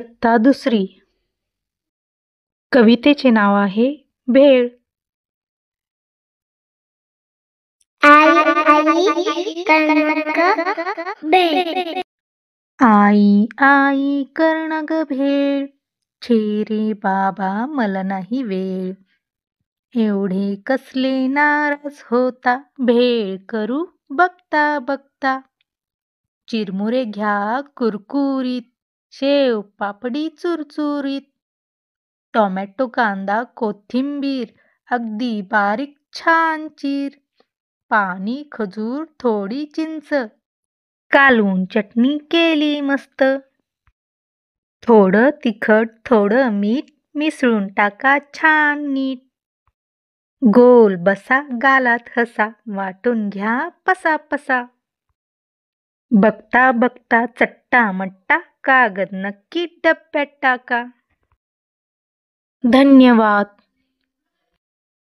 इयत्ता दुसरी. कवितेचे नाव आहे भेळ. आई कणक भेळ. आई आई कर्ण ग भेळ, छे रे बाबा मला नाही वेळ. एवढे कसले नाराज होता, भेळ करू बघता बघता. चिरमुरे घ्या कुरकुरीत, शेव पापडी चुरचुरीत. टोमॅटो कांदा कोथिंबीर अगदी बारीक छान चीर. पाणी खजूर थोडी चिंच, कालवून चटणी केली मस्त. थोडं तिखट थोडं मीठ, मिसळून टाका छान नीट. गोल बसा गालात हसा, वाटून घ्या पसा पसा. बघता बघता चट्टा मट्टा, कागद नक्की डब्यात टाका. धन्यवाद.